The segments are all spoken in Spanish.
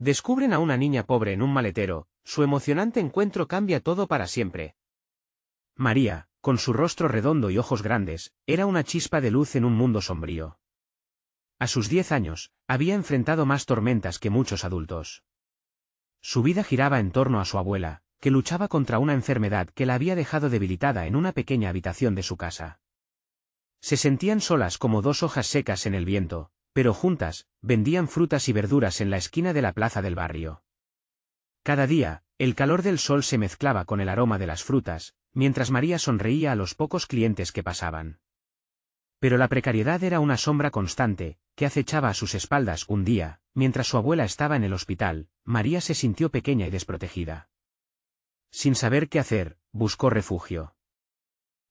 Descubren a una niña pobre en un maletero, su emocionante encuentro cambia todo para siempre. María, con su rostro redondo y ojos grandes, era una chispa de luz en un mundo sombrío. A sus 10 años, había enfrentado más tormentas que muchos adultos. Su vida giraba en torno a su abuela, que luchaba contra una enfermedad que la había dejado debilitada en una pequeña habitación de su casa. Se sentían solas como dos hojas secas en el viento, pero juntas, vendían frutas y verduras en la esquina de la plaza del barrio. Cada día, el calor del sol se mezclaba con el aroma de las frutas, mientras María sonreía a los pocos clientes que pasaban. Pero la precariedad era una sombra constante, que acechaba a sus espaldas. Un día, mientras su abuela estaba en el hospital, María se sintió pequeña y desprotegida. Sin saber qué hacer, buscó refugio.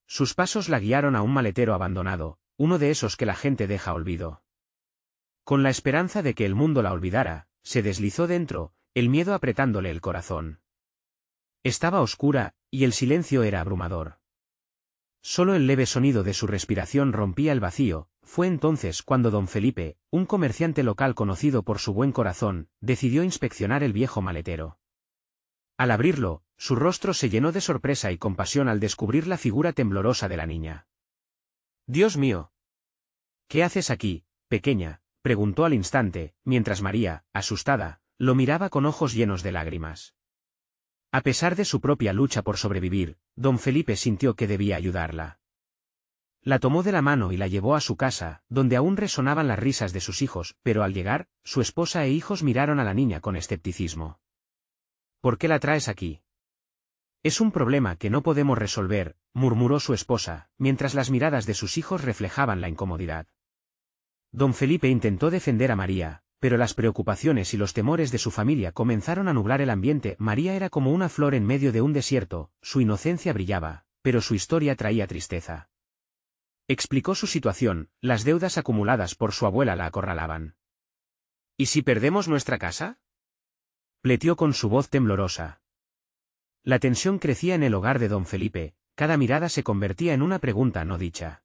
Sus pasos la guiaron a un maletero abandonado, uno de esos que la gente deja olvido. Con la esperanza de que el mundo la olvidara, se deslizó dentro, el miedo apretándole el corazón. Estaba oscura, y el silencio era abrumador. Solo el leve sonido de su respiración rompía el vacío. Fue entonces cuando don Felipe, un comerciante local conocido por su buen corazón, decidió inspeccionar el viejo maletero. Al abrirlo, su rostro se llenó de sorpresa y compasión al descubrir la figura temblorosa de la niña. «Dios mío. ¿Qué haces aquí, pequeña?», preguntó al instante, mientras María, asustada, lo miraba con ojos llenos de lágrimas. A pesar de su propia lucha por sobrevivir, don Felipe sintió que debía ayudarla. La tomó de la mano y la llevó a su casa, donde aún resonaban las risas de sus hijos, pero al llegar, su esposa e hijos miraron a la niña con escepticismo. «¿Por qué la traes aquí?». «Es un problema que no podemos resolver», murmuró su esposa, mientras las miradas de sus hijos reflejaban la incomodidad. Don Felipe intentó defender a María, pero las preocupaciones y los temores de su familia comenzaron a nublar el ambiente. María era como una flor en medio de un desierto, su inocencia brillaba, pero su historia traía tristeza. Explicó su situación, las deudas acumuladas por su abuela la acorralaban. «¿Y si perdemos nuestra casa?», pleteó con su voz temblorosa. La tensión crecía en el hogar de don Felipe, cada mirada se convertía en una pregunta no dicha.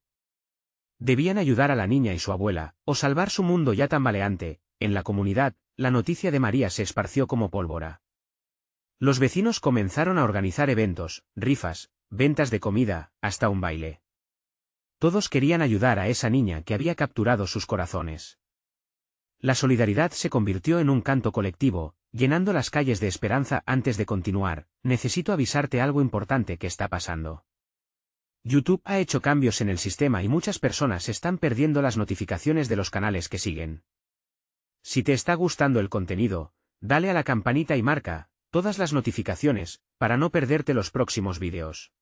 Debían ayudar a la niña y su abuela, o salvar su mundo ya tambaleante. En la comunidad, la noticia de María se esparció como pólvora. Los vecinos comenzaron a organizar eventos, rifas, ventas de comida, hasta un baile. Todos querían ayudar a esa niña que había capturado sus corazones. La solidaridad se convirtió en un canto colectivo, llenando las calles de esperanza. Antes de continuar, necesito avisarte algo importante que está pasando. YouTube ha hecho cambios en el sistema y muchas personas están perdiendo las notificaciones de los canales que siguen. Si te está gustando el contenido, dale a la campanita y marca todas las notificaciones, para no perderte los próximos vídeos.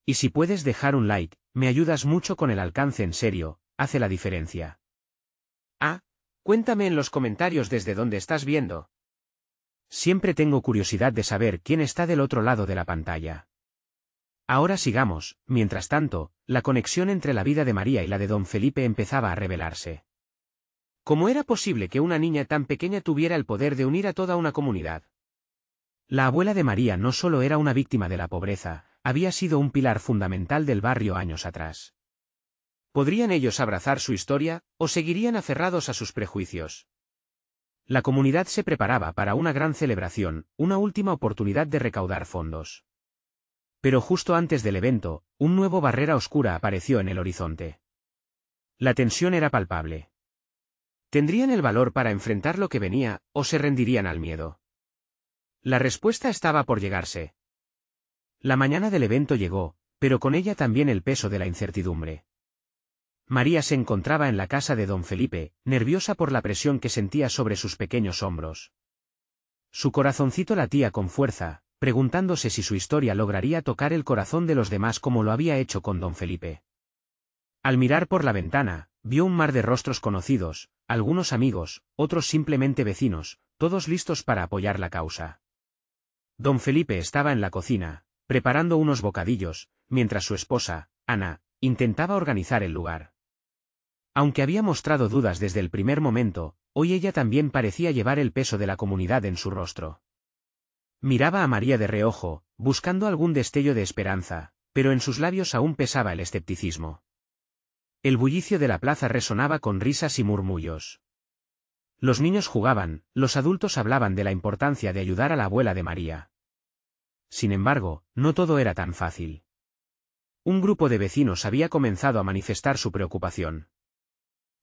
Y si puedes dejar un like, me ayudas mucho con el alcance. En serio, hace la diferencia. Cuéntame en los comentarios desde dónde estás viendo. Siempre tengo curiosidad de saber quién está del otro lado de la pantalla. Ahora sigamos. Mientras tanto, la conexión entre la vida de María y la de don Felipe empezaba a revelarse. ¿Cómo era posible que una niña tan pequeña tuviera el poder de unir a toda una comunidad? La abuela de María no solo era una víctima de la pobreza, había sido un pilar fundamental del barrio años atrás. ¿Podrían ellos abrazar su historia, o seguirían aferrados a sus prejuicios? La comunidad se preparaba para una gran celebración, una última oportunidad de recaudar fondos. Pero justo antes del evento, un nuevo barrera oscura apareció en el horizonte. La tensión era palpable. ¿Tendrían el valor para enfrentar lo que venía, o se rendirían al miedo? La respuesta estaba por llegarse. La mañana del evento llegó, pero con ella también el peso de la incertidumbre. María se encontraba en la casa de don Felipe, nerviosa por la presión que sentía sobre sus pequeños hombros. Su corazoncito latía con fuerza, preguntándose si su historia lograría tocar el corazón de los demás como lo había hecho con don Felipe. Al mirar por la ventana, vio un mar de rostros conocidos, algunos amigos, otros simplemente vecinos, todos listos para apoyar la causa. Don Felipe estaba en la cocina, preparando unos bocadillos, mientras su esposa, Ana, intentaba organizar el lugar. Aunque había mostrado dudas desde el primer momento, hoy ella también parecía llevar el peso de la comunidad en su rostro. Miraba a María de reojo, buscando algún destello de esperanza, pero en sus labios aún pesaba el escepticismo. El bullicio de la plaza resonaba con risas y murmullos. Los niños jugaban, los adultos hablaban de la importancia de ayudar a la abuela de María. Sin embargo, no todo era tan fácil. Un grupo de vecinos había comenzado a manifestar su preocupación.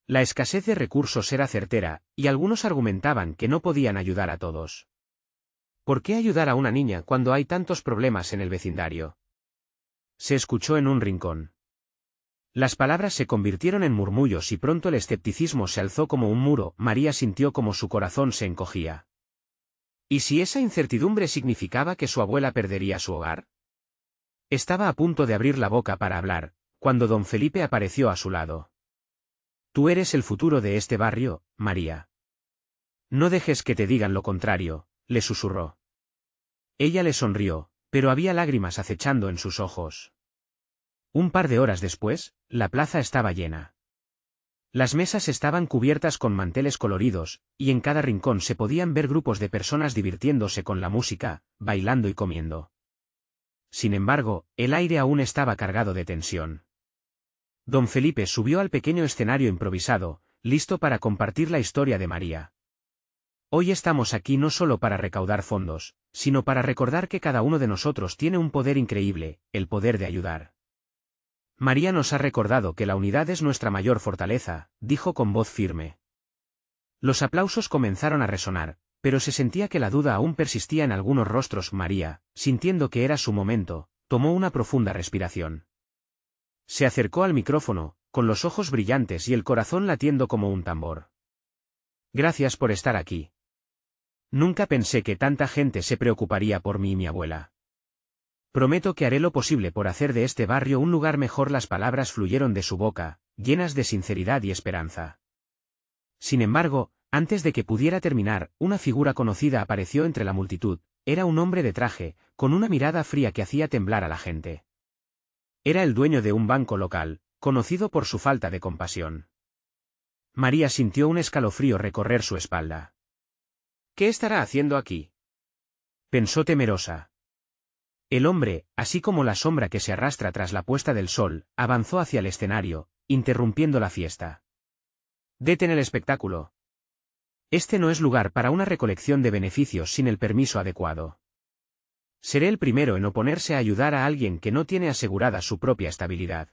La escasez de recursos era certera, y algunos argumentaban que no podían ayudar a todos. ¿Por qué ayudar a una niña cuando hay tantos problemas en el vecindario? Se escuchó en un rincón. Las palabras se convirtieron en murmullos y pronto el escepticismo se alzó como un muro. María sintió como su corazón se encogía. ¿Y si esa incertidumbre significaba que su abuela perdería su hogar? Estaba a punto de abrir la boca para hablar, cuando don Felipe apareció a su lado. Tú eres el futuro de este barrio, María. No dejes que te digan lo contrario, le susurró. Ella le sonrió, pero había lágrimas acechando en sus ojos. Un par de horas después, la plaza estaba llena. Las mesas estaban cubiertas con manteles coloridos, y en cada rincón se podían ver grupos de personas divirtiéndose con la música, bailando y comiendo. Sin embargo, el aire aún estaba cargado de tensión. Don Felipe subió al pequeño escenario improvisado, listo para compartir la historia de María. Hoy estamos aquí no solo para recaudar fondos, sino para recordar que cada uno de nosotros tiene un poder increíble, el poder de ayudar. María nos ha recordado que la unidad es nuestra mayor fortaleza, dijo con voz firme. Los aplausos comenzaron a resonar, pero se sentía que la duda aún persistía en algunos rostros. María, sintiendo que era su momento, tomó una profunda respiración. Se acercó al micrófono, con los ojos brillantes y el corazón latiendo como un tambor. Gracias por estar aquí. Nunca pensé que tanta gente se preocuparía por mí y mi abuela. Prometo que haré lo posible por hacer de este barrio un lugar mejor. Las palabras fluyeron de su boca, llenas de sinceridad y esperanza. Sin embargo, antes de que pudiera terminar, una figura conocida apareció entre la multitud. Era un hombre de traje, con una mirada fría que hacía temblar a la gente. Era el dueño de un banco local, conocido por su falta de compasión. María sintió un escalofrío recorrer su espalda. ¿Qué estará haciendo aquí?, pensó temerosa. El hombre, así como la sombra que se arrastra tras la puesta del sol, avanzó hacia el escenario, interrumpiendo la fiesta. Detén el espectáculo. Este no es lugar para una recolección de beneficios sin el permiso adecuado. Seré el primero en oponerse a ayudar a alguien que no tiene asegurada su propia estabilidad.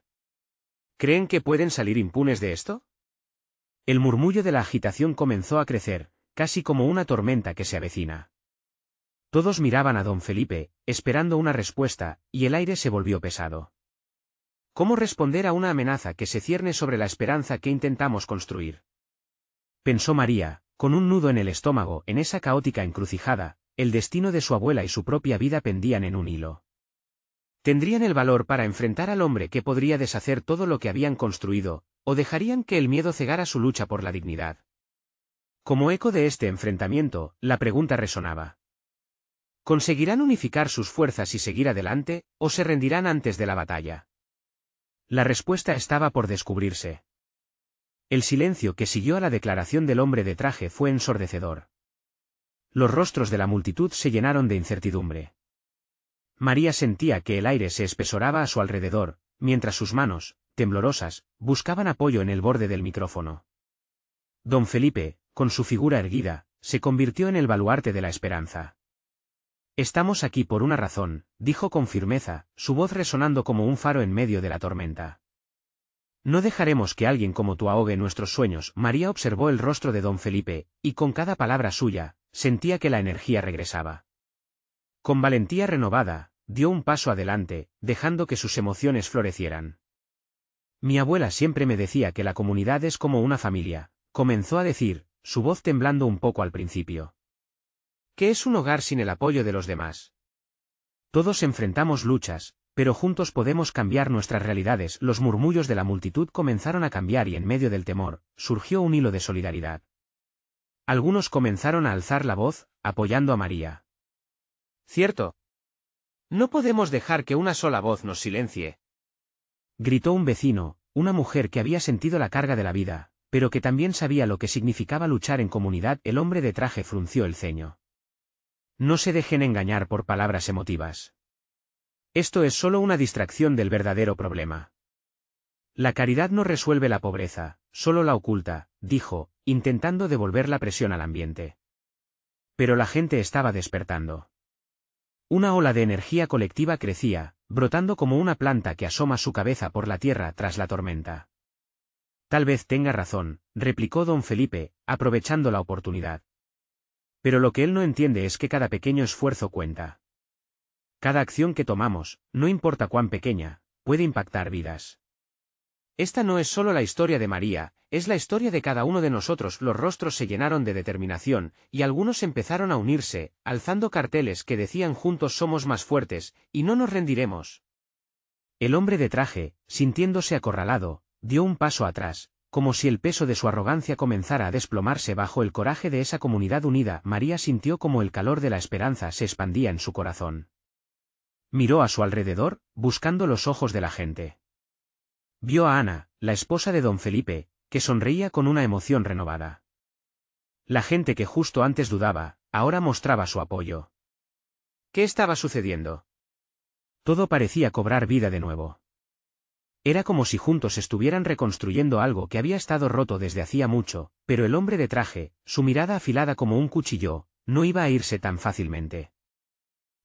¿Creen que pueden salir impunes de esto? El murmullo de la agitación comenzó a crecer, casi como una tormenta que se avecina. Todos miraban a don Felipe, esperando una respuesta, y el aire se volvió pesado. ¿Cómo responder a una amenaza que se cierne sobre la esperanza que intentamos construir?, pensó María, con un nudo en el estómago. En esa caótica encrucijada, el destino de su abuela y su propia vida pendían en un hilo. ¿Tendrían el valor para enfrentar al hombre que podría deshacer todo lo que habían construido, o dejarían que el miedo cegara su lucha por la dignidad? Como eco de este enfrentamiento, la pregunta resonaba. ¿Conseguirán unificar sus fuerzas y seguir adelante, o se rendirán antes de la batalla? La respuesta estaba por descubrirse. El silencio que siguió a la declaración del hombre de traje fue ensordecedor. Los rostros de la multitud se llenaron de incertidumbre. María sentía que el aire se espesoraba a su alrededor, mientras sus manos, temblorosas, buscaban apoyo en el borde del micrófono. Don Felipe, con su figura erguida, se convirtió en el baluarte de la esperanza. Estamos aquí por una razón, dijo con firmeza, su voz resonando como un faro en medio de la tormenta. No dejaremos que alguien como tú ahogue nuestros sueños. María observó el rostro de don Felipe, y con cada palabra suya, sentía que la energía regresaba. Con valentía renovada, dio un paso adelante, dejando que sus emociones florecieran. Mi abuela siempre me decía que la comunidad es como una familia, comenzó a decir, su voz temblando un poco al principio. ¿Qué es un hogar sin el apoyo de los demás? Todos enfrentamos luchas, pero juntos podemos cambiar nuestras realidades. Los murmullos de la multitud comenzaron a cambiar y en medio del temor, surgió un hilo de solidaridad. Algunos comenzaron a alzar la voz, apoyando a María. Cierto. No podemos dejar que una sola voz nos silencie, gritó un vecino, una mujer que había sentido la carga de la vida, pero que también sabía lo que significaba luchar en comunidad. El hombre de traje frunció el ceño. No se dejen engañar por palabras emotivas. Esto es solo una distracción del verdadero problema. La caridad no resuelve la pobreza, solo la oculta, dijo, intentando devolver la presión al ambiente. Pero la gente estaba despertando. Una ola de energía colectiva crecía, brotando como una planta que asoma su cabeza por la tierra tras la tormenta. Tal vez tenga razón, replicó don Felipe, aprovechando la oportunidad. Pero lo que él no entiende es que cada pequeño esfuerzo cuenta. Cada acción que tomamos, no importa cuán pequeña, puede impactar vidas. Esta no es solo la historia de María, es la historia de cada uno de nosotros. Los rostros se llenaron de determinación, y algunos empezaron a unirse, alzando carteles que decían juntos somos más fuertes, y no nos rendiremos. El hombre de traje, sintiéndose acorralado, dio un paso atrás, como si el peso de su arrogancia comenzara a desplomarse bajo el coraje de esa comunidad unida. María sintió como el calor de la esperanza se expandía en su corazón. Miró a su alrededor, buscando los ojos de la gente. Vio a Ana, la esposa de don Felipe, que sonreía con una emoción renovada. La gente que justo antes dudaba, ahora mostraba su apoyo. ¿Qué estaba sucediendo? Todo parecía cobrar vida de nuevo. Era como si juntos estuvieran reconstruyendo algo que había estado roto desde hacía mucho, pero el hombre de traje, su mirada afilada como un cuchillo, no iba a irse tan fácilmente.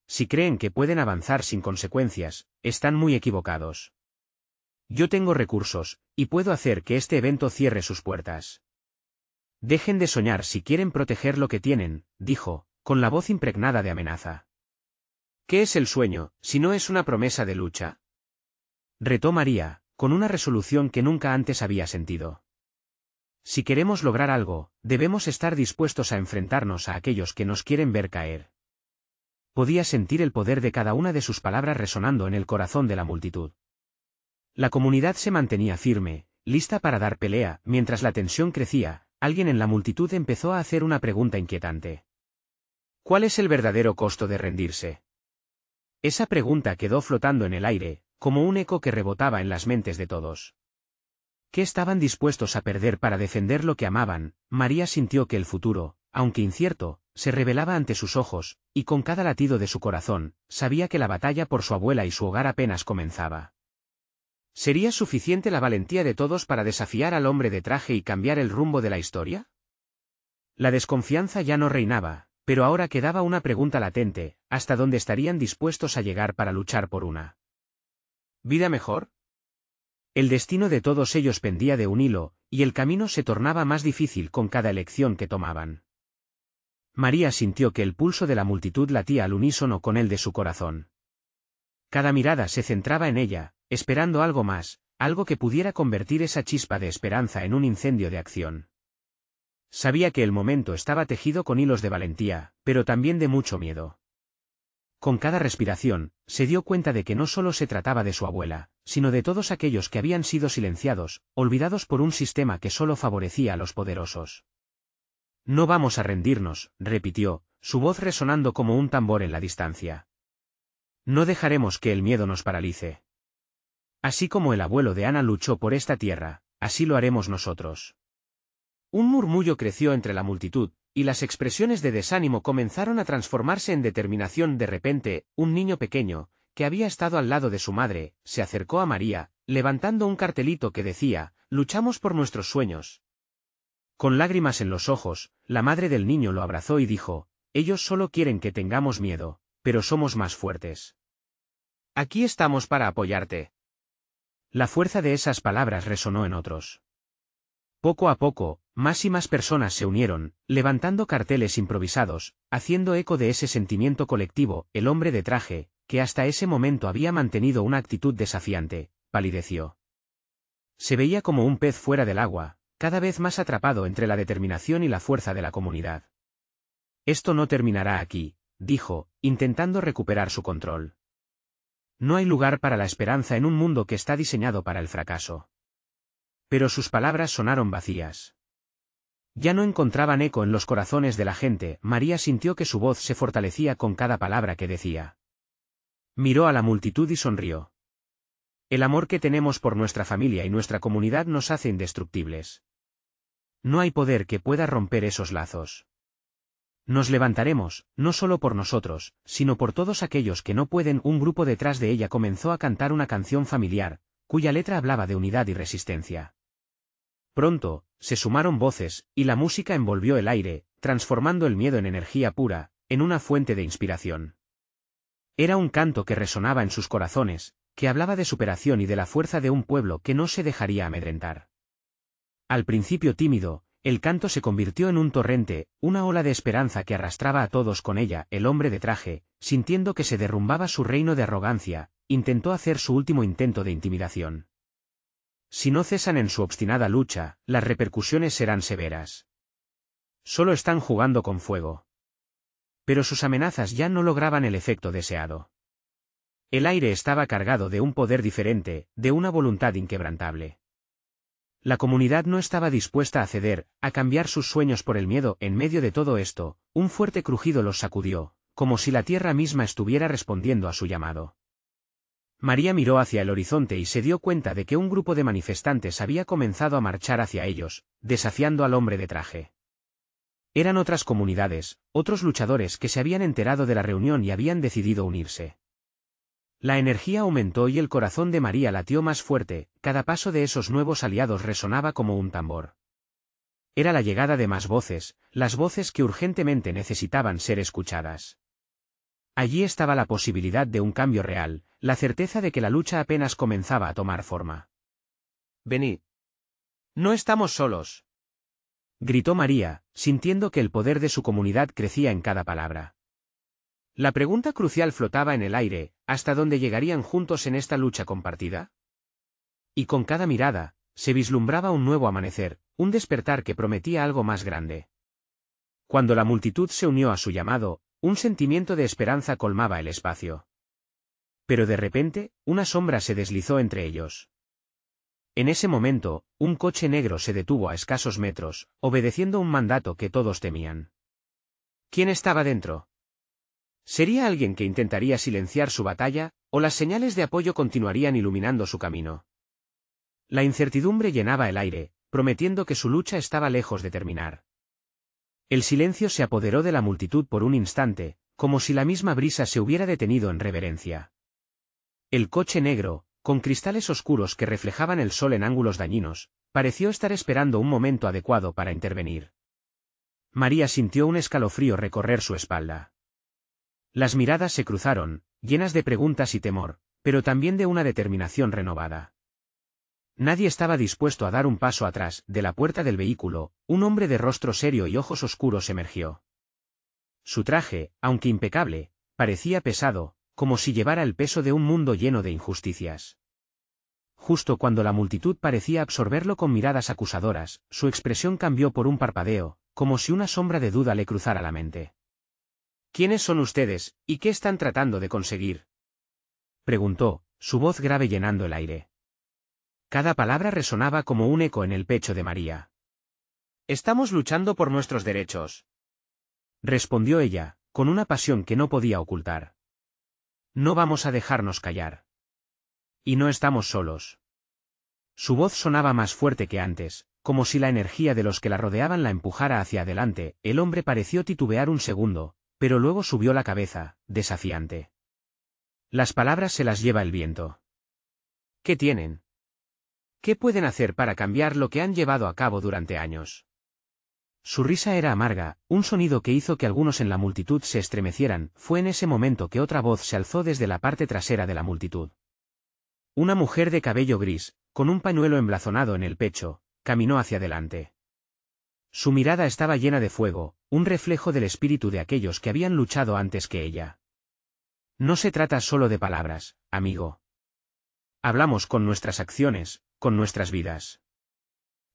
Si creen que pueden avanzar sin consecuencias, están muy equivocados. Yo tengo recursos, y puedo hacer que este evento cierre sus puertas. Dejen de soñar si quieren proteger lo que tienen, dijo, con la voz impregnada de amenaza. ¿Qué es el sueño, si no es una promesa de lucha? Retó María, con una resolución que nunca antes había sentido. Si queremos lograr algo, debemos estar dispuestos a enfrentarnos a aquellos que nos quieren ver caer. Podía sentir el poder de cada una de sus palabras resonando en el corazón de la multitud. La comunidad se mantenía firme, lista para dar pelea. Mientras la tensión crecía, alguien en la multitud empezó a hacer una pregunta inquietante. ¿Cuál es el verdadero costo de rendirse? Esa pregunta quedó flotando en el aire, como un eco que rebotaba en las mentes de todos. ¿Qué estaban dispuestos a perder para defender lo que amaban? María sintió que el futuro, aunque incierto, se revelaba ante sus ojos, y con cada latido de su corazón, sabía que la batalla por su abuela y su hogar apenas comenzaba. ¿Sería suficiente la valentía de todos para desafiar al hombre de traje y cambiar el rumbo de la historia? La desconfianza ya no reinaba, pero ahora quedaba una pregunta latente: ¿hasta dónde estarían dispuestos a llegar para luchar por una vida mejor? El destino de todos ellos pendía de un hilo, y el camino se tornaba más difícil con cada elección que tomaban. María sintió que el pulso de la multitud latía al unísono con el de su corazón. Cada mirada se centraba en ella, esperando algo más, algo que pudiera convertir esa chispa de esperanza en un incendio de acción. Sabía que el momento estaba tejido con hilos de valentía, pero también de mucho miedo. Con cada respiración, se dio cuenta de que no solo se trataba de su abuela, sino de todos aquellos que habían sido silenciados, olvidados por un sistema que solo favorecía a los poderosos. No vamos a rendirnos, repitió, su voz resonando como un tambor en la distancia. No dejaremos que el miedo nos paralice. Así como el abuelo de Ana luchó por esta tierra, así lo haremos nosotros. Un murmullo creció entre la multitud, y las expresiones de desánimo comenzaron a transformarse en determinación. De repente, un niño pequeño, que había estado al lado de su madre, se acercó a María, levantando un cartelito que decía: «Luchamos por nuestros sueños». Con lágrimas en los ojos, la madre del niño lo abrazó y dijo: «Ellos solo quieren que tengamos miedo, pero somos más fuertes. Aquí estamos para apoyarte». La fuerza de esas palabras resonó en otros. Poco a poco, más y más personas se unieron, levantando carteles improvisados, haciendo eco de ese sentimiento colectivo. El hombre de traje, que hasta ese momento había mantenido una actitud desafiante, palideció. Se veía como un pez fuera del agua, cada vez más atrapado entre la determinación y la fuerza de la comunidad. «Esto no terminará aquí», dijo, intentando recuperar su control. «No hay lugar para la esperanza en un mundo que está diseñado para el fracaso». Pero sus palabras sonaron vacías. Ya no encontraban eco en los corazones de la gente. María sintió que su voz se fortalecía con cada palabra que decía. Miró a la multitud y sonrió. El amor que tenemos por nuestra familia y nuestra comunidad nos hace indestructibles. No hay poder que pueda romper esos lazos. Nos levantaremos, no solo por nosotros, sino por todos aquellos que no pueden. Un grupo detrás de ella comenzó a cantar una canción familiar, cuya letra hablaba de unidad y resistencia. Pronto, se sumaron voces, y la música envolvió el aire, transformando el miedo en energía pura, en una fuente de inspiración. Era un canto que resonaba en sus corazones, que hablaba de superación y de la fuerza de un pueblo que no se dejaría amedrentar. Al principio tímido, el canto se convirtió en un torrente, una ola de esperanza que arrastraba a todos con ella. El hombre de traje, sintiendo que se derrumbaba su reino de arrogancia, intentó hacer su último intento de intimidación. Si no cesan en su obstinada lucha, las repercusiones serán severas. Solo están jugando con fuego. Pero sus amenazas ya no lograban el efecto deseado. El aire estaba cargado de un poder diferente, de una voluntad inquebrantable. La comunidad no estaba dispuesta a ceder, a cambiar sus sueños por el miedo. En medio de todo esto, un fuerte crujido los sacudió, como si la tierra misma estuviera respondiendo a su llamado. María miró hacia el horizonte y se dio cuenta de que un grupo de manifestantes había comenzado a marchar hacia ellos, desafiando al hombre de traje. Eran otras comunidades, otros luchadores que se habían enterado de la reunión y habían decidido unirse. La energía aumentó y el corazón de María latió más fuerte. Cada paso de esos nuevos aliados resonaba como un tambor. Era la llegada de más voces, las voces que urgentemente necesitaban ser escuchadas. Allí estaba la posibilidad de un cambio real, la certeza de que la lucha apenas comenzaba a tomar forma. «Venid. No estamos solos», gritó María, sintiendo que el poder de su comunidad crecía en cada palabra. La pregunta crucial flotaba en el aire: ¿hasta dónde llegarían juntos en esta lucha compartida? Y con cada mirada, se vislumbraba un nuevo amanecer, un despertar que prometía algo más grande. Cuando la multitud se unió a su llamado, un sentimiento de esperanza colmaba el espacio. Pero de repente, una sombra se deslizó entre ellos. En ese momento, un coche negro se detuvo a escasos metros, obedeciendo un mandato que todos temían. ¿Quién estaba dentro? ¿Sería alguien que intentaría silenciar su batalla, o las señales de apoyo continuarían iluminando su camino? La incertidumbre llenaba el aire, prometiendo que su lucha estaba lejos de terminar. El silencio se apoderó de la multitud por un instante, como si la misma brisa se hubiera detenido en reverencia. El coche negro, con cristales oscuros que reflejaban el sol en ángulos dañinos, pareció estar esperando un momento adecuado para intervenir. María sintió un escalofrío recorrer su espalda. Las miradas se cruzaron, llenas de preguntas y temor, pero también de una determinación renovada. Nadie estaba dispuesto a dar un paso atrás. De la puerta del vehículo, un hombre de rostro serio y ojos oscuros emergió. Su traje, aunque impecable, parecía pesado, como si llevara el peso de un mundo lleno de injusticias. Justo cuando la multitud parecía absorberlo con miradas acusadoras, su expresión cambió por un parpadeo, como si una sombra de duda le cruzara la mente. «¿Quiénes son ustedes, y qué están tratando de conseguir?», preguntó, su voz grave llenando el aire. Cada palabra resonaba como un eco en el pecho de María. «Estamos luchando por nuestros derechos», respondió ella, con una pasión que no podía ocultar. «No vamos a dejarnos callar. Y no estamos solos». Su voz sonaba más fuerte que antes, como si la energía de los que la rodeaban la empujara hacia adelante. El hombre pareció titubear un segundo, pero luego subió la cabeza, desafiante. «Las palabras se las lleva el viento. ¿Qué tienen? ¿Qué pueden hacer para cambiar lo que han llevado a cabo durante años?». Su risa era amarga, un sonido que hizo que algunos en la multitud se estremecieran. Fue en ese momento que otra voz se alzó desde la parte trasera de la multitud. Una mujer de cabello gris, con un pañuelo emblazonado en el pecho, caminó hacia adelante. Su mirada estaba llena de fuego, un reflejo del espíritu de aquellos que habían luchado antes que ella. «No se trata solo de palabras, amigo. Hablamos con nuestras acciones, con nuestras vidas.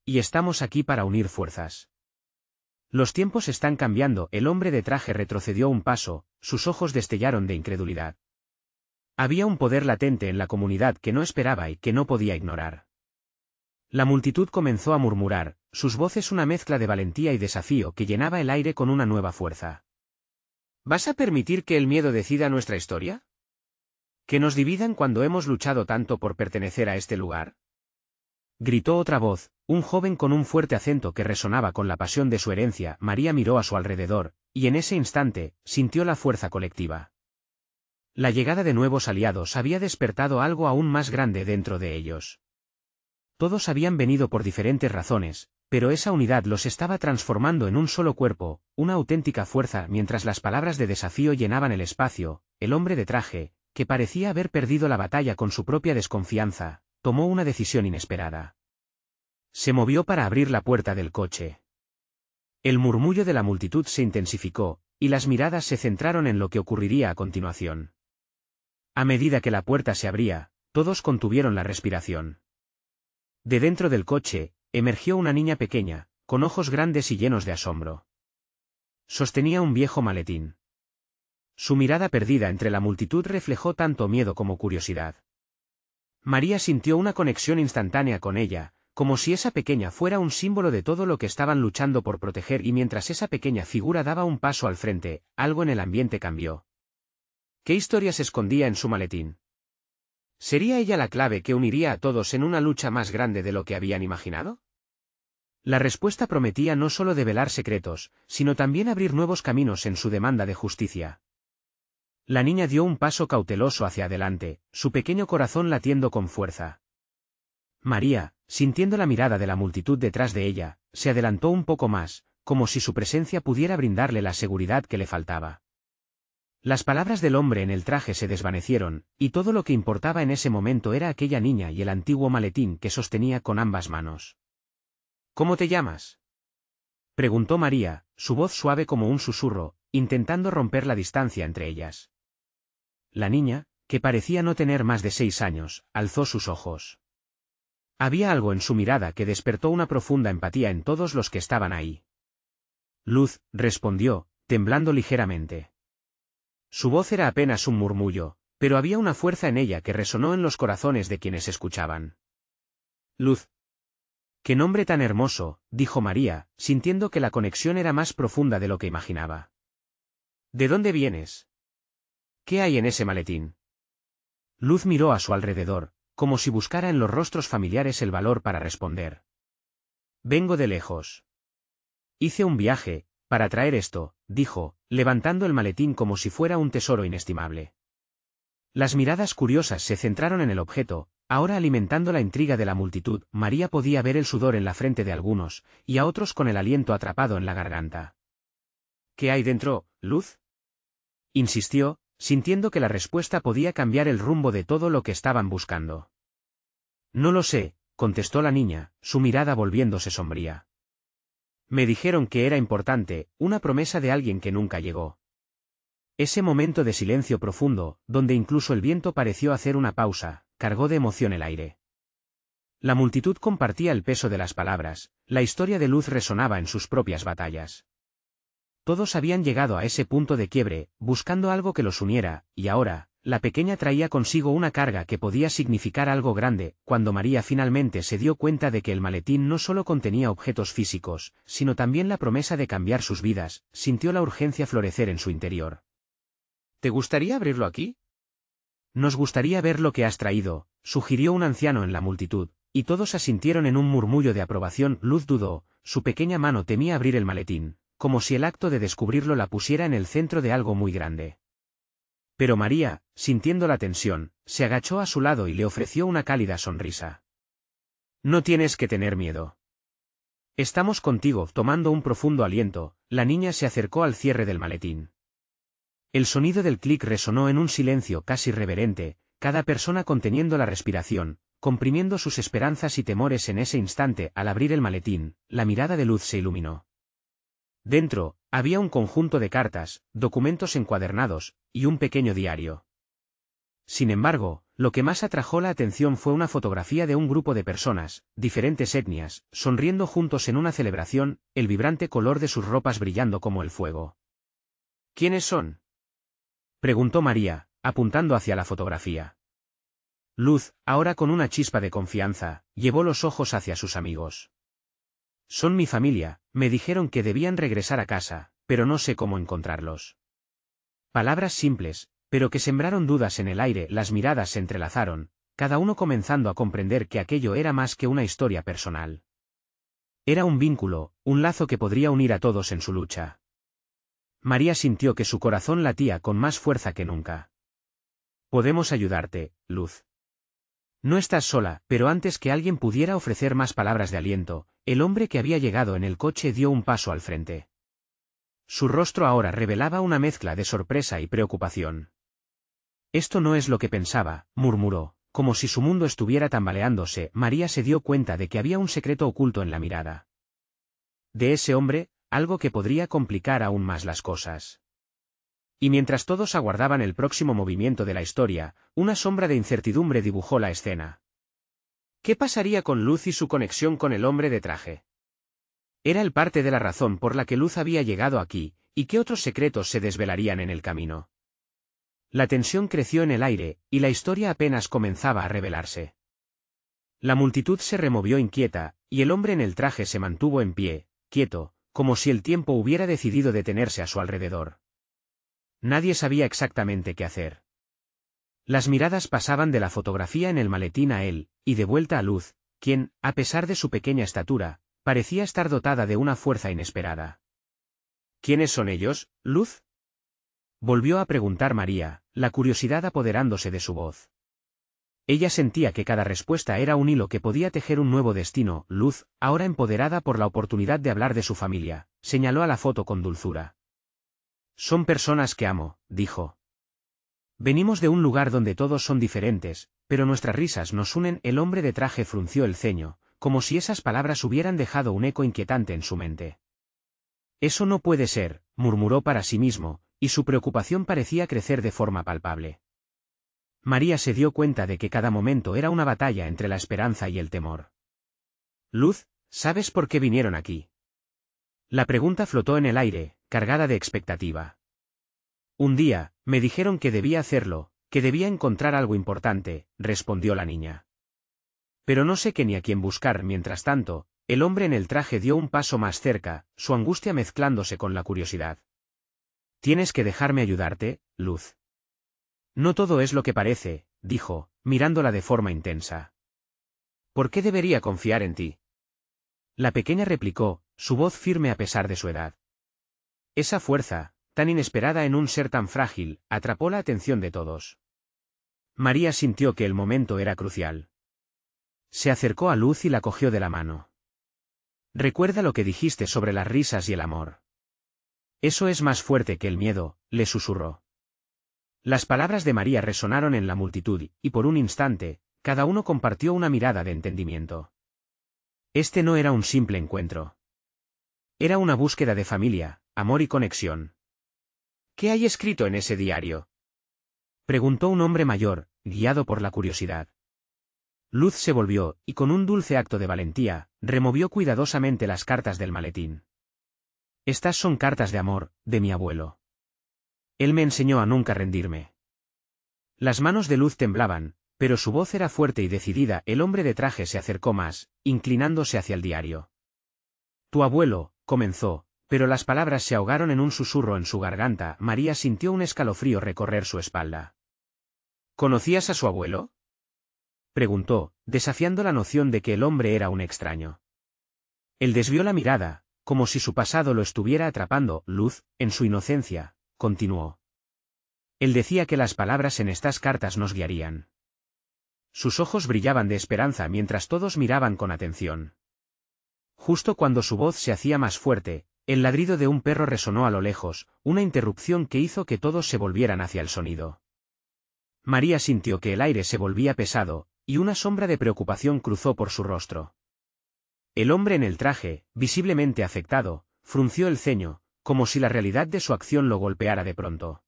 Y estamos aquí para unir fuerzas». Los tiempos están cambiando. El hombre de traje retrocedió un paso, sus ojos destellaron de incredulidad. Había un poder latente en la comunidad que no esperaba y que no podía ignorar. La multitud comenzó a murmurar, sus voces una mezcla de valentía y desafío que llenaba el aire con una nueva fuerza. ¿Vas a permitir que el miedo decida nuestra historia? ¿Que nos dividan cuando hemos luchado tanto por pertenecer a este lugar?, gritó otra voz, un joven con un fuerte acento que resonaba con la pasión de su herencia. María miró a su alrededor, y en ese instante, sintió la fuerza colectiva. La llegada de nuevos aliados había despertado algo aún más grande dentro de ellos. Todos habían venido por diferentes razones, pero esa unidad los estaba transformando en un solo cuerpo, una auténtica fuerza. Mientras las palabras de desafío llenaban el espacio, el hombre de traje, que parecía haber perdido la batalla con su propia desconfianza, tomó una decisión inesperada. Se movió para abrir la puerta del coche. El murmullo de la multitud se intensificó, y las miradas se centraron en lo que ocurriría a continuación. A medida que la puerta se abría, todos contuvieron la respiración. De dentro del coche, emergió una niña pequeña, con ojos grandes y llenos de asombro. Sostenía un viejo maletín. Su mirada perdida entre la multitud reflejó tanto miedo como curiosidad. María sintió una conexión instantánea con ella, como si esa pequeña fuera un símbolo de todo lo que estaban luchando por proteger, y mientras esa pequeña figura daba un paso al frente, algo en el ambiente cambió. ¿Qué historia se escondía en su maletín? ¿Sería ella la clave que uniría a todos en una lucha más grande de lo que habían imaginado? La respuesta prometía no solo develar secretos, sino también abrir nuevos caminos en su demanda de justicia. La niña dio un paso cauteloso hacia adelante, su pequeño corazón latiendo con fuerza. María, sintiendo la mirada de la multitud detrás de ella, se adelantó un poco más, como si su presencia pudiera brindarle la seguridad que le faltaba. Las palabras del hombre en el traje se desvanecieron, y todo lo que importaba en ese momento era aquella niña y el antiguo maletín que sostenía con ambas manos. ¿Cómo te llamas?, preguntó María, su voz suave como un susurro, intentando romper la distancia entre ellas. La niña, que parecía no tener más de 6 años, alzó sus ojos. Había algo en su mirada que despertó una profunda empatía en todos los que estaban ahí. Luz, respondió, temblando ligeramente. Su voz era apenas un murmullo, pero había una fuerza en ella que resonó en los corazones de quienes escuchaban. Luz. ¡Qué nombre tan hermoso!, dijo María, sintiendo que la conexión era más profunda de lo que imaginaba. ¿De dónde vienes? ¿Qué hay en ese maletín? Luz miró a su alrededor, como si buscara en los rostros familiares el valor para responder. Vengo de lejos. Hice un viaje, para traer esto, dijo, levantando el maletín como si fuera un tesoro inestimable. Las miradas curiosas se centraron en el objeto, ahora alimentando la intriga de la multitud. María podía ver el sudor en la frente de algunos, y a otros con el aliento atrapado en la garganta. ¿Qué hay dentro, Luz?, insistió, sintiendo que la respuesta podía cambiar el rumbo de todo lo que estaban buscando. No lo sé, contestó la niña, su mirada volviéndose sombría. Me dijeron que era importante, una promesa de alguien que nunca llegó. Ese momento de silencio profundo, donde incluso el viento pareció hacer una pausa, cargó de emoción el aire. La multitud compartía el peso de las palabras, la historia de Luz resonaba en sus propias batallas. Todos habían llegado a ese punto de quiebre, buscando algo que los uniera, y ahora, la pequeña traía consigo una carga que podía significar algo grande. Cuando María finalmente se dio cuenta de que el maletín no solo contenía objetos físicos, sino también la promesa de cambiar sus vidas, sintió la urgencia florecer en su interior. ¿Te gustaría abrirlo aquí? Nos gustaría ver lo que has traído, sugirió un anciano en la multitud, y todos asintieron en un murmullo de aprobación. Luz dudó, su pequeña mano temía abrir el maletín, como si el acto de descubrirlo la pusiera en el centro de algo muy grande. Pero María, sintiendo la tensión, se agachó a su lado y le ofreció una cálida sonrisa. No tienes que tener miedo. Estamos contigo. Tomando un profundo aliento, la niña se acercó al cierre del maletín. El sonido del clic resonó en un silencio casi reverente, cada persona conteniendo la respiración, comprimiendo sus esperanzas y temores en ese instante. Al abrir el maletín, la mirada de Luz se iluminó. Dentro, había un conjunto de cartas, documentos encuadernados, y un pequeño diario. Sin embargo, lo que más atrajo la atención fue una fotografía de un grupo de personas, diferentes etnias, sonriendo juntos en una celebración, el vibrante color de sus ropas brillando como el fuego. ¿Quiénes son?, preguntó María, apuntando hacia la fotografía. Luz, ahora con una chispa de confianza, llevó los ojos hacia sus amigos. Son mi familia, me dijeron que debían regresar a casa, pero no sé cómo encontrarlos. Palabras simples, pero que sembraron dudas en el aire. Las miradas se entrelazaron, cada uno comenzando a comprender que aquello era más que una historia personal. Era un vínculo, un lazo que podría unir a todos en su lucha. María sintió que su corazón latía con más fuerza que nunca. Podemos ayudarte, Luz. No estás sola, pero antes que alguien pudiera ofrecer más palabras de aliento, el hombre que había llegado en el coche dio un paso al frente. Su rostro ahora revelaba una mezcla de sorpresa y preocupación. Esto no es lo que pensaba, murmuró, como si su mundo estuviera tambaleándose. María se dio cuenta de que había un secreto oculto en la mirada de ese hombre, algo que podría complicar aún más las cosas. Y mientras todos aguardaban el próximo movimiento de la historia, una sombra de incertidumbre dibujó la escena. ¿Qué pasaría con Luz y su conexión con el hombre de traje? Era el parte de la razón por la que Luz había llegado aquí, y qué otros secretos se desvelarían en el camino. La tensión creció en el aire, y la historia apenas comenzaba a revelarse. La multitud se removió inquieta, y el hombre en el traje se mantuvo en pie, quieto, como si el tiempo hubiera decidido detenerse a su alrededor. Nadie sabía exactamente qué hacer. Las miradas pasaban de la fotografía en el maletín a él, y de vuelta a Luz, quien, a pesar de su pequeña estatura, parecía estar dotada de una fuerza inesperada. ¿Quiénes son ellos, Luz? Volvió a preguntar María, la curiosidad apoderándose de su voz. Ella sentía que cada respuesta era un hilo que podía tejer un nuevo destino. Luz, ahora empoderada por la oportunidad de hablar de su familia, señaló a la foto con dulzura. Son personas que amo, dijo. Venimos de un lugar donde todos son diferentes, pero nuestras risas nos unen. El hombre de traje frunció el ceño, como si esas palabras hubieran dejado un eco inquietante en su mente. Eso no puede ser, murmuró para sí mismo, y su preocupación parecía crecer de forma palpable. María se dio cuenta de que cada momento era una batalla entre la esperanza y el temor. Luz, ¿sabes por qué vinieron aquí? La pregunta flotó en el aire, cargada de expectativa. Un día, me dijeron que debía hacerlo, que debía encontrar algo importante, respondió la niña. Pero no sé qué ni a quién buscar. Mientras tanto, el hombre en el traje dio un paso más cerca, su angustia mezclándose con la curiosidad. Tienes que dejarme ayudarte, Luz. No todo es lo que parece, dijo, mirándola de forma intensa. ¿Por qué debería confiar en ti? La pequeña replicó, su voz firme a pesar de su edad. Esa fuerza, tan inesperada en un ser tan frágil, atrapó la atención de todos. María sintió que el momento era crucial. Se acercó a Luz y la cogió de la mano. Recuerda lo que dijiste sobre las risas y el amor. Eso es más fuerte que el miedo, le susurró. Las palabras de María resonaron en la multitud, y por un instante, cada uno compartió una mirada de entendimiento. Este no era un simple encuentro. Era una búsqueda de familia, amor y conexión. ¿Qué hay escrito en ese diario? Preguntó un hombre mayor, guiado por la curiosidad. Luz se volvió, y con un dulce acto de valentía, removió cuidadosamente las cartas del maletín. Estas son cartas de amor, de mi abuelo. Él me enseñó a nunca rendirme. Las manos de Luz temblaban, pero su voz era fuerte y decidida. El hombre de traje se acercó más, inclinándose hacia el diario. Tu abuelo, comenzó, pero las palabras se ahogaron en un susurro en su garganta. María sintió un escalofrío recorrer su espalda. ¿Conocías a su abuelo? Preguntó, desafiando la noción de que el hombre era un extraño. Él desvió la mirada, como si su pasado lo estuviera atrapando. Luz, en su inocencia, continuó. Él decía que las palabras en estas cartas nos guiarían. Sus ojos brillaban de esperanza mientras todos miraban con atención. Justo cuando su voz se hacía más fuerte, el ladrido de un perro resonó a lo lejos, una interrupción que hizo que todos se volvieran hacia el sonido. María sintió que el aire se volvía pesado, y una sombra de preocupación cruzó por su rostro. El hombre en el traje, visiblemente afectado, frunció el ceño, como si la realidad de su acción lo golpeara de pronto.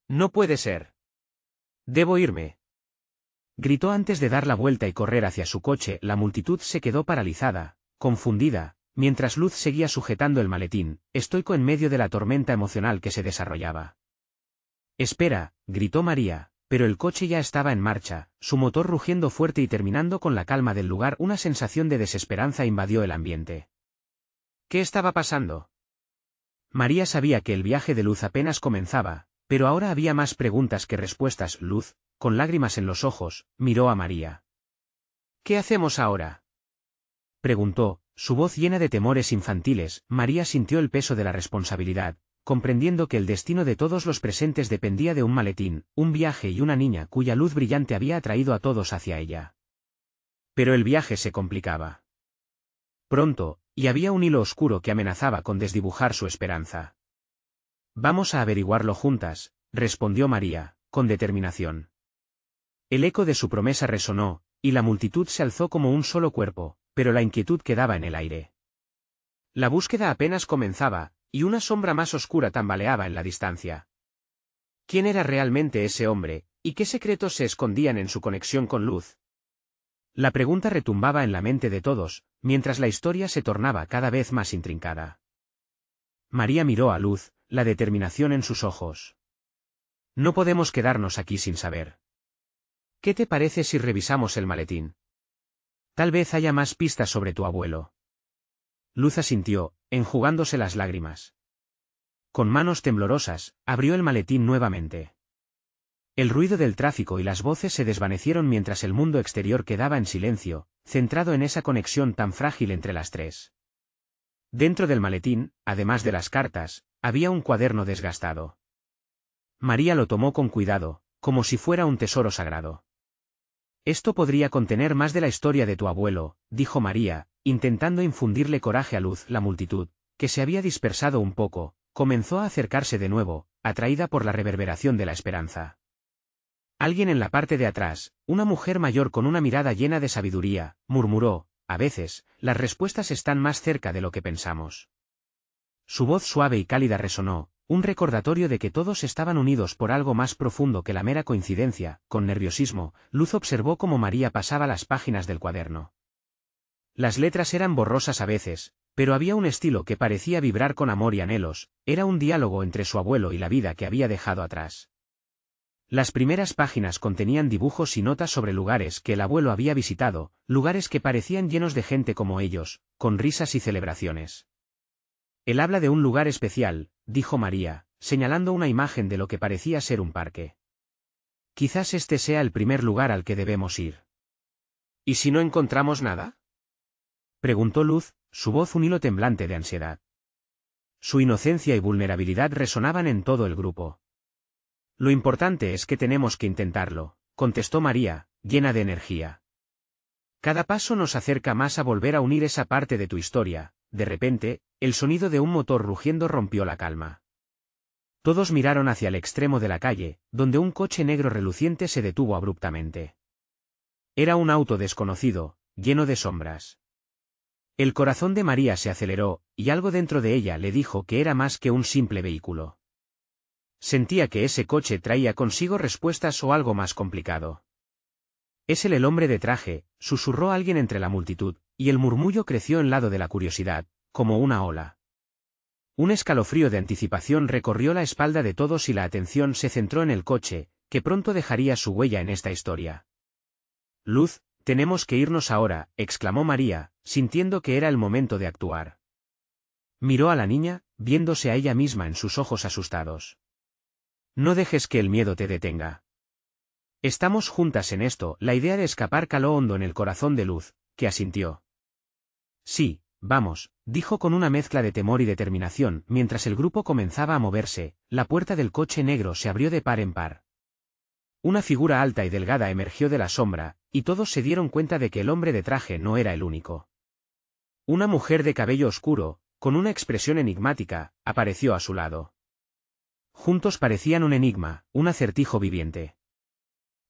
No puede ser. Debo irme. Gritó antes de dar la vuelta y correr hacia su coche. La multitud se quedó paralizada, confundida, mientras Luz seguía sujetando el maletín, estoico en medio de la tormenta emocional que se desarrollaba. Espera, gritó María, pero el coche ya estaba en marcha, su motor rugiendo fuerte y terminando con la calma del lugar. Una sensación de desesperanza invadió el ambiente. ¿Qué estaba pasando? María sabía que el viaje de Luz apenas comenzaba, pero ahora había más preguntas que respuestas. Luz, con lágrimas en los ojos, miró a María. ¿Qué hacemos ahora? Preguntó, su voz llena de temores infantiles. María sintió el peso de la responsabilidad, comprendiendo que el destino de todos los presentes dependía de un maletín, un viaje y una niña cuya luz brillante había atraído a todos hacia ella. Pero el viaje se complicaba pronto, y había un hilo oscuro que amenazaba con desdibujar su esperanza. Vamos a averiguarlo juntas, respondió María, con determinación. El eco de su promesa resonó, y la multitud se alzó como un solo cuerpo, pero la inquietud quedaba en el aire. La búsqueda apenas comenzaba, y una sombra más oscura tambaleaba en la distancia. ¿Quién era realmente ese hombre, y qué secretos se escondían en su conexión con Luz? La pregunta retumbaba en la mente de todos, mientras la historia se tornaba cada vez más intrincada. María miró a Luz, la determinación en sus ojos. No podemos quedarnos aquí sin saber. ¿Qué te parece si revisamos el maletín? Tal vez haya más pistas sobre tu abuelo. Luz asintió, enjugándose las lágrimas. Con manos temblorosas, abrió el maletín nuevamente. El ruido del tráfico y las voces se desvanecieron mientras el mundo exterior quedaba en silencio, centrado en esa conexión tan frágil entre las tres. Dentro del maletín, además de las cartas, había un cuaderno desgastado. María lo tomó con cuidado, como si fuera un tesoro sagrado. Esto podría contener más de la historia de tu abuelo, dijo María, intentando infundirle coraje a Luz. La multitud, que se había dispersado un poco, comenzó a acercarse de nuevo, atraída por la reverberación de la esperanza. Alguien en la parte de atrás, una mujer mayor con una mirada llena de sabiduría, murmuró, a veces, las respuestas están más cerca de lo que pensamos. Su voz suave y cálida resonó, un recordatorio de que todos estaban unidos por algo más profundo que la mera coincidencia. Con nerviosismo, Luz observó cómo María pasaba las páginas del cuaderno. Las letras eran borrosas a veces, pero había un estilo que parecía vibrar con amor y anhelos, era un diálogo entre su abuelo y la vida que había dejado atrás. Las primeras páginas contenían dibujos y notas sobre lugares que el abuelo había visitado, lugares que parecían llenos de gente como ellos, con risas y celebraciones. Él habla de un lugar especial, dijo María, señalando una imagen de lo que parecía ser un parque. Quizás este sea el primer lugar al que debemos ir. ¿Y si no encontramos nada?, preguntó Luz, su voz un hilo temblante de ansiedad. Su inocencia y vulnerabilidad resonaban en todo el grupo. Lo importante es que tenemos que intentarlo, contestó María, llena de energía. Cada paso nos acerca más a volver a unir esa parte de tu historia. De repente, el sonido de un motor rugiendo rompió la calma. Todos miraron hacia el extremo de la calle, donde un coche negro reluciente se detuvo abruptamente. Era un auto desconocido, lleno de sombras. El corazón de María se aceleró, y algo dentro de ella le dijo que era más que un simple vehículo. Sentía que ese coche traía consigo respuestas o algo más complicado. «Es él el hombre de traje», susurró alguien entre la multitud, y el murmullo creció en lado de la curiosidad, como una ola. Un escalofrío de anticipación recorrió la espalda de todos y la atención se centró en el coche, que pronto dejaría su huella en esta historia. «Luz, tenemos que irnos ahora», exclamó María, sintiendo que era el momento de actuar. Miró a la niña, viéndose a ella misma en sus ojos asustados. «No dejes que el miedo te detenga. Estamos juntas en esto». La idea de escapar caló hondo en el corazón de Luz, que asintió. «Sí, vamos», dijo con una mezcla de temor y determinación. Mientras el grupo comenzaba a moverse, la puerta del coche negro se abrió de par en par. Una figura alta y delgada emergió de la sombra, y todos se dieron cuenta de que el hombre de traje no era el único. Una mujer de cabello oscuro, con una expresión enigmática, apareció a su lado. Juntos parecían un enigma, un acertijo viviente.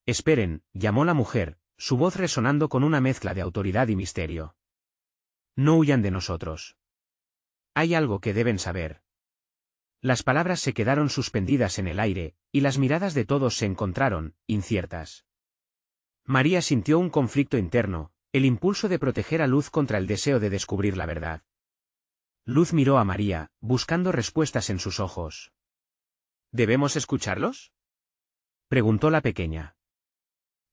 «Esperen», llamó la mujer, su voz resonando con una mezcla de autoridad y misterio. «No huyan de nosotros. Hay algo que deben saber». Las palabras se quedaron suspendidas en el aire, y las miradas de todos se encontraron, inciertas. María sintió un conflicto interno, el impulso de proteger a Luz contra el deseo de descubrir la verdad. Luz miró a María, buscando respuestas en sus ojos. «¿Debemos escucharlos?», preguntó la pequeña.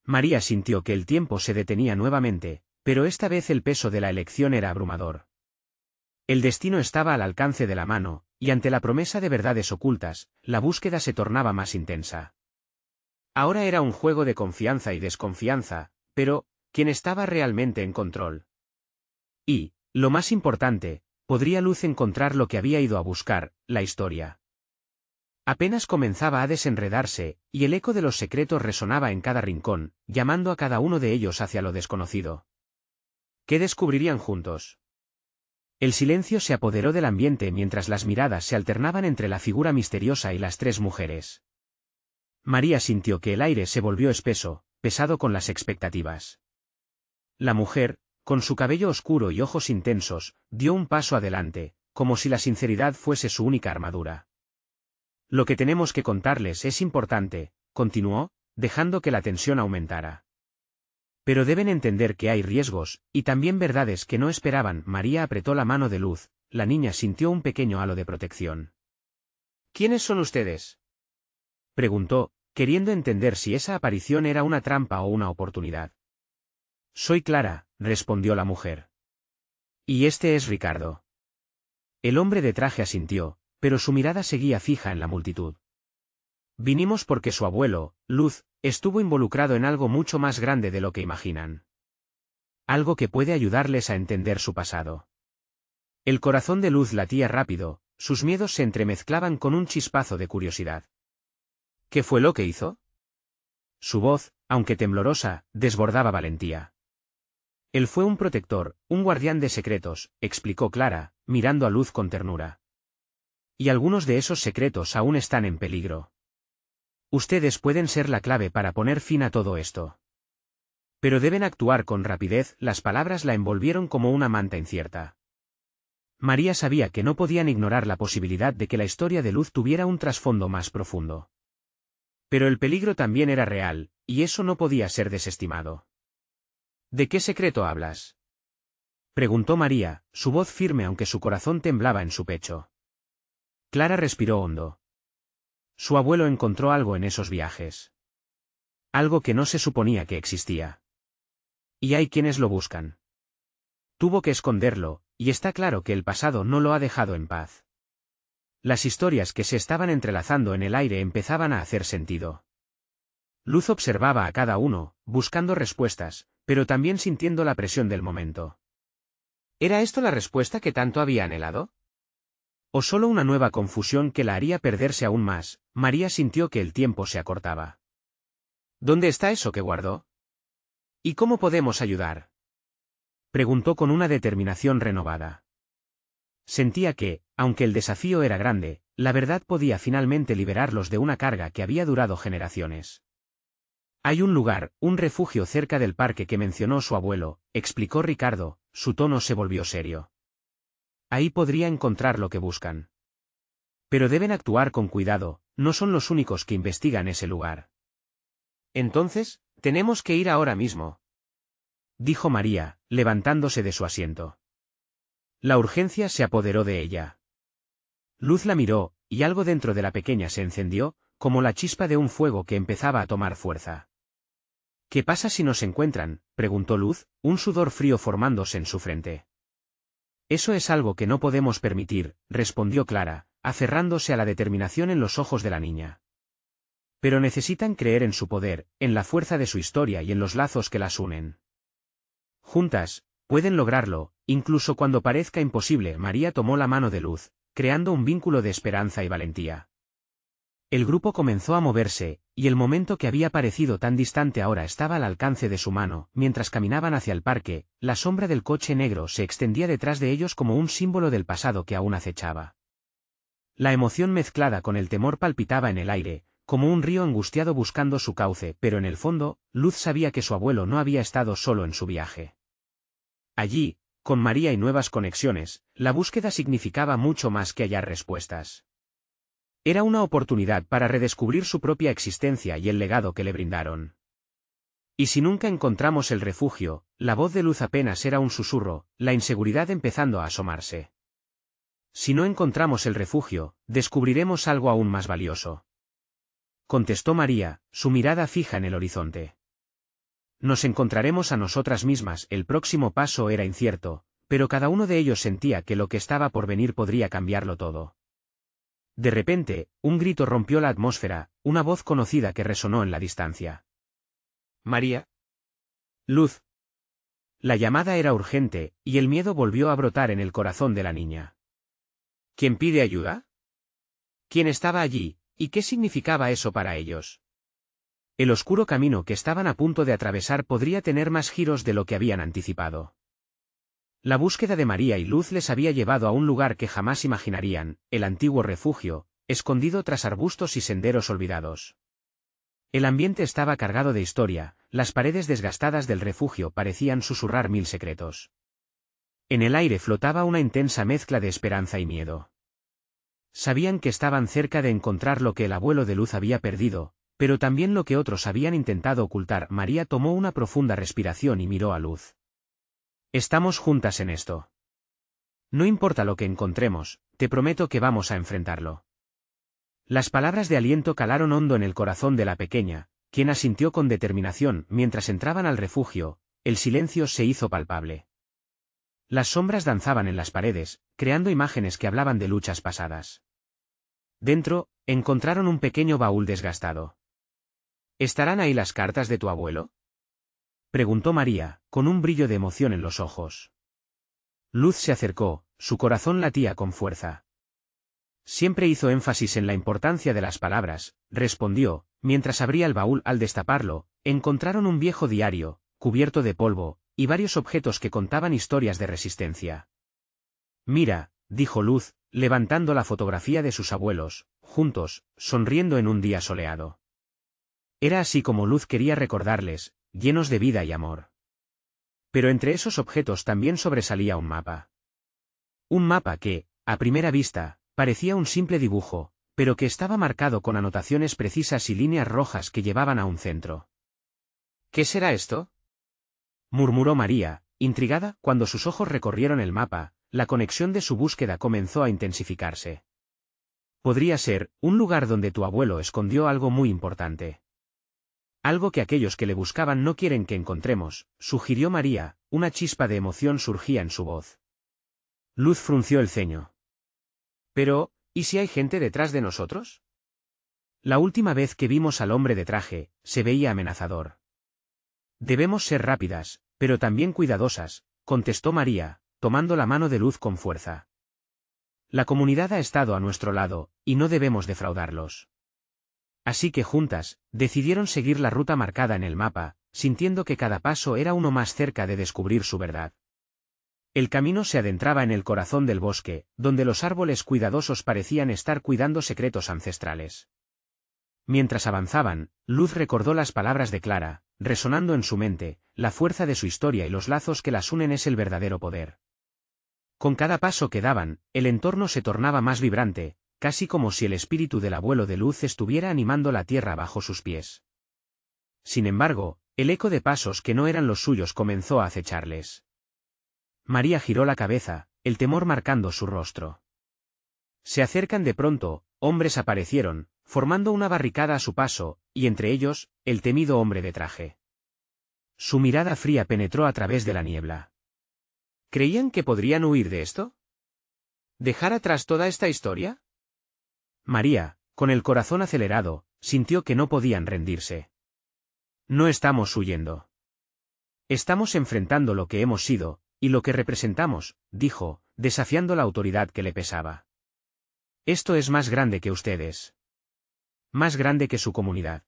María sintió que el tiempo se detenía nuevamente, pero esta vez el peso de la elección era abrumador. El destino estaba al alcance de la mano, y ante la promesa de verdades ocultas, la búsqueda se tornaba más intensa. Ahora era un juego de confianza y desconfianza, pero, ¿quién estaba realmente en control? Y, lo más importante, ¿podría Luz encontrar lo que había ido a buscar, la historia? Apenas comenzaba a desenredarse, y el eco de los secretos resonaba en cada rincón, llamando a cada uno de ellos hacia lo desconocido. ¿Qué descubrirían juntos? El silencio se apoderó del ambiente mientras las miradas se alternaban entre la figura misteriosa y las tres mujeres. María sintió que el aire se volvió espeso, pesado con las expectativas. La mujer, con su cabello oscuro y ojos intensos, dio un paso adelante, como si la sinceridad fuese su única armadura. Lo que tenemos que contarles es importante, continuó, dejando que la tensión aumentara. Pero deben entender que hay riesgos, y también verdades que no esperaban. María apretó la mano de Luz, la niña sintió un pequeño halo de protección. ¿Quiénes son ustedes?, preguntó, queriendo entender si esa aparición era una trampa o una oportunidad. Soy Clara, respondió la mujer. Y este es Ricardo. El hombre de traje asintió, pero su mirada seguía fija en la multitud. Vinimos porque su abuelo, Luz, estuvo involucrado en algo mucho más grande de lo que imaginan. Algo que puede ayudarles a entender su pasado. El corazón de Luz latía rápido, sus miedos se entremezclaban con un chispazo de curiosidad. ¿Qué fue lo que hizo? Su voz, aunque temblorosa, desbordaba valentía. Él fue un protector, un guardián de secretos, explicó Clara, mirando a Luz con ternura. Y algunos de esos secretos aún están en peligro. Ustedes pueden ser la clave para poner fin a todo esto. Pero deben actuar con rapidez. Las palabras la envolvieron como una manta incierta. María sabía que no podían ignorar la posibilidad de que la historia de Luz tuviera un trasfondo más profundo. Pero el peligro también era real, y eso no podía ser desestimado. ¿De qué secreto hablas?, preguntó María, su voz firme aunque su corazón temblaba en su pecho. Clara respiró hondo. Su abuelo encontró algo en esos viajes. Algo que no se suponía que existía. Y hay quienes lo buscan. Tuvo que esconderlo, y está claro que el pasado no lo ha dejado en paz. Las historias que se estaban entrelazando en el aire empezaban a hacer sentido. Luz observaba a cada uno, buscando respuestas, pero también sintiendo la presión del momento. ¿Era esto la respuesta que tanto había anhelado? ¿O solo una nueva confusión que la haría perderse aún más? María sintió que el tiempo se acortaba. ¿Dónde está eso que guardó? ¿Y cómo podemos ayudar?, preguntó con una determinación renovada. Sentía que, aunque el desafío era grande, la verdad podía finalmente liberarlos de una carga que había durado generaciones. Hay un lugar, un refugio cerca del parque que mencionó su abuelo, explicó Ricardo, su tono se volvió serio. Ahí podría encontrar lo que buscan. Pero deben actuar con cuidado, no son los únicos que investigan ese lugar. Entonces, tenemos que ir ahora mismo, dijo María, levantándose de su asiento. La urgencia se apoderó de ella. Luz la miró, y algo dentro de la pequeña se encendió, como la chispa de un fuego que empezaba a tomar fuerza. ¿Qué pasa si nos encuentran?, preguntó Luz, un sudor frío formándose en su frente. Eso es algo que no podemos permitir, respondió Clara, aferrándose a la determinación en los ojos de la niña. Pero necesitan creer en su poder, en la fuerza de su historia y en los lazos que las unen. Juntas, pueden lograrlo, incluso cuando parezca imposible. María tomó la mano de Luz, creando un vínculo de esperanza y valentía. El grupo comenzó a moverse, y el momento que había parecido tan distante ahora estaba al alcance de su mano. Mientras caminaban hacia el parque, la sombra del coche negro se extendía detrás de ellos como un símbolo del pasado que aún acechaba. La emoción mezclada con el temor palpitaba en el aire, como un río angustiado buscando su cauce, pero en el fondo, Luz sabía que su abuelo no había estado solo en su viaje. Allí, con María y nuevas conexiones, la búsqueda significaba mucho más que hallar respuestas. Era una oportunidad para redescubrir su propia existencia y el legado que le brindaron. Y si nunca encontramos el refugio, la voz de Luz apenas era un susurro, la inseguridad empezando a asomarse. Si no encontramos el refugio, descubriremos algo aún más valioso, contestó María, su mirada fija en el horizonte. Nos encontraremos a nosotras mismas. El próximo paso era incierto, pero cada uno de ellos sentía que lo que estaba por venir podría cambiarlo todo. De repente, un grito rompió la atmósfera, una voz conocida que resonó en la distancia. María. Luz. La llamada era urgente, y el miedo volvió a brotar en el corazón de la niña. ¿Quién pide ayuda? ¿Quién estaba allí? ¿Y qué significaba eso para ellos? El oscuro camino que estaban a punto de atravesar podría tener más giros de lo que habían anticipado. La búsqueda de María y Luz les había llevado a un lugar que jamás imaginarían, el antiguo refugio, escondido tras arbustos y senderos olvidados. El ambiente estaba cargado de historia, las paredes desgastadas del refugio parecían susurrar mil secretos. En el aire flotaba una intensa mezcla de esperanza y miedo. Sabían que estaban cerca de encontrar lo que el abuelo de Luz había perdido, pero también lo que otros habían intentado ocultar. María tomó una profunda respiración y miró a Luz. Estamos juntas en esto. No importa lo que encontremos, te prometo que vamos a enfrentarlo. Las palabras de aliento calaron hondo en el corazón de la pequeña, quien asintió con determinación. Mientras entraban al refugio, el silencio se hizo palpable. Las sombras danzaban en las paredes, creando imágenes que hablaban de luchas pasadas. Dentro, encontraron un pequeño baúl desgastado. ¿Estarán ahí las cartas de tu abuelo?, preguntó María, con un brillo de emoción en los ojos. Luz se acercó, su corazón latía con fuerza. Siempre hizo énfasis en la importancia de las palabras, respondió, mientras abría el baúl. Al destaparlo, encontraron un viejo diario, cubierto de polvo, y varios objetos que contaban historias de resistencia. Mira, dijo Luz, levantando la fotografía de sus abuelos, juntos, sonriendo en un día soleado. Era así como Luz quería recordarles, llenos de vida y amor. Pero entre esos objetos también sobresalía un mapa. Un mapa que, a primera vista, parecía un simple dibujo, pero que estaba marcado con anotaciones precisas y líneas rojas que llevaban a un centro. ¿Qué será esto?, murmuró María, intrigada. Cuando sus ojos recorrieron el mapa, la conexión de su búsqueda comenzó a intensificarse. Podría ser un lugar donde tu abuelo escondió algo muy importante. Algo que aquellos que le buscaban no quieren que encontremos, sugirió María. Una chispa de emoción surgía en su voz. Luz frunció el ceño. Pero, ¿y si hay gente detrás de nosotros? La última vez que vimos al hombre de traje, se veía amenazador. Debemos ser rápidas, pero también cuidadosas, contestó María, tomando la mano de Luz con fuerza. La comunidad ha estado a nuestro lado, y no debemos defraudarlos. Así que juntas, decidieron seguir la ruta marcada en el mapa, sintiendo que cada paso era uno más cerca de descubrir su verdad. El camino se adentraba en el corazón del bosque, donde los árboles cuidadosos parecían estar cuidando secretos ancestrales. Mientras avanzaban, Luz recordó las palabras de Clara, resonando en su mente: la fuerza de su historia y los lazos que las unen es el verdadero poder. Con cada paso que daban, el entorno se tornaba más vibrante, casi como si el espíritu del abuelo de Luz estuviera animando la tierra bajo sus pies. Sin embargo, el eco de pasos que no eran los suyos comenzó a acecharles. María giró la cabeza, el temor marcando su rostro. Se acercan. De pronto, hombres aparecieron, formando una barricada a su paso, y entre ellos, el temido hombre de traje. Su mirada fría penetró a través de la niebla. ¿Creían que podrían huir de esto? ¿Dejar atrás toda esta historia? María, con el corazón acelerado, sintió que no podían rendirse. No estamos huyendo. Estamos enfrentando lo que hemos sido, y lo que representamos, dijo, desafiando la autoridad que le pesaba. Esto es más grande que ustedes. Más grande que su comunidad.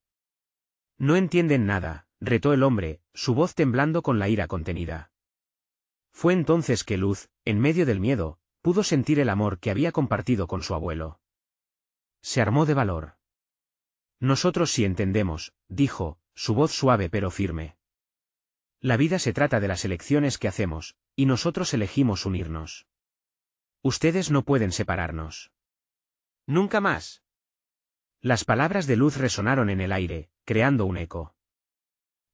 No entienden nada, retó el hombre, su voz temblando con la ira contenida. Fue entonces que Luz, en medio del miedo, pudo sentir el amor que había compartido con su abuelo. Se armó de valor. Nosotros sí entendemos, dijo, su voz suave pero firme. La vida se trata de las elecciones que hacemos, y nosotros elegimos unirnos. Ustedes no pueden separarnos. Nunca más. Las palabras de Luz resonaron en el aire, creando un eco.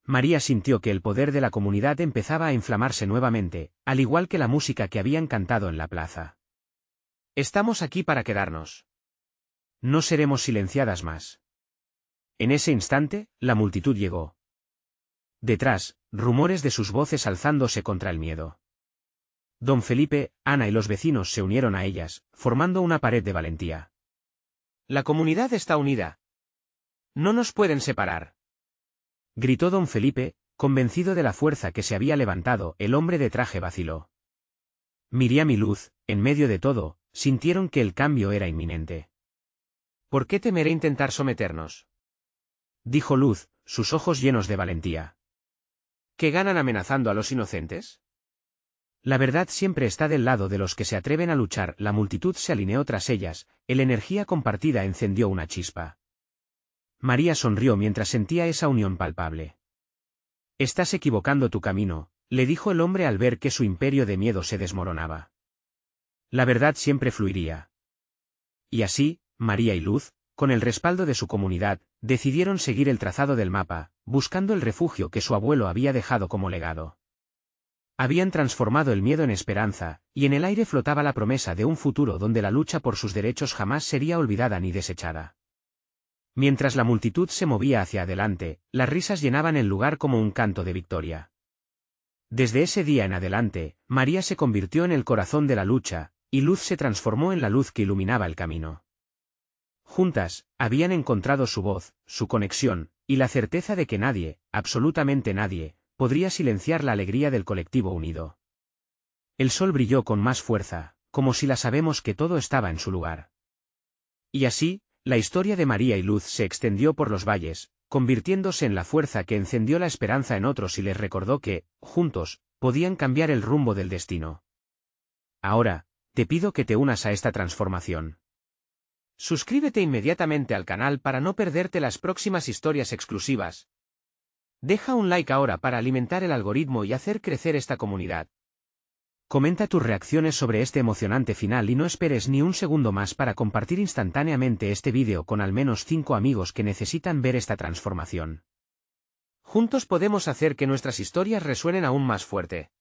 María sintió que el poder de la comunidad empezaba a inflamarse nuevamente, al igual que la música que habían cantado en la plaza. Estamos aquí para quedarnos. No seremos silenciadas más. En ese instante, la multitud llegó. Detrás, rumores de sus voces alzándose contra el miedo. Don Felipe, Ana y los vecinos se unieron a ellas, formando una pared de valentía. La comunidad está unida. No nos pueden separar. Gritó don Felipe, convencido de la fuerza que se había levantado. El hombre de traje vaciló. Miriam y Luz, en medio de todo, sintieron que el cambio era inminente. ¿Por qué temeré intentar someternos? Dijo Luz, sus ojos llenos de valentía. ¿Qué ganan amenazando a los inocentes? La verdad siempre está del lado de los que se atreven a luchar. La multitud se alineó tras ellas, la energía compartida encendió una chispa. María sonrió mientras sentía esa unión palpable. Estás equivocando tu camino, le dijo el hombre al ver que su imperio de miedo se desmoronaba. La verdad siempre fluiría. Y así, María y Luz, con el respaldo de su comunidad, decidieron seguir el trazado del mapa, buscando el refugio que su abuelo había dejado como legado. Habían transformado el miedo en esperanza, y en el aire flotaba la promesa de un futuro donde la lucha por sus derechos jamás sería olvidada ni desechada. Mientras la multitud se movía hacia adelante, las risas llenaban el lugar como un canto de victoria. Desde ese día en adelante, María se convirtió en el corazón de la lucha, y Luz se transformó en la luz que iluminaba el camino. Juntas, habían encontrado su voz, su conexión, y la certeza de que nadie, absolutamente nadie, podría silenciar la alegría del colectivo unido. El sol brilló con más fuerza, como si la sabemos que todo estaba en su lugar. Y así, la historia de María y Luz se extendió por los valles, convirtiéndose en la fuerza que encendió la esperanza en otros y les recordó que, juntos, podían cambiar el rumbo del destino. Ahora, te pido que te unas a esta transformación. Suscríbete inmediatamente al canal para no perderte las próximas historias exclusivas. Deja un like ahora para alimentar el algoritmo y hacer crecer esta comunidad. Comenta tus reacciones sobre este emocionante final y no esperes ni un segundo más para compartir instantáneamente este vídeo con al menos 5 amigos que necesitan ver esta transformación. Juntos podemos hacer que nuestras historias resuenen aún más fuerte.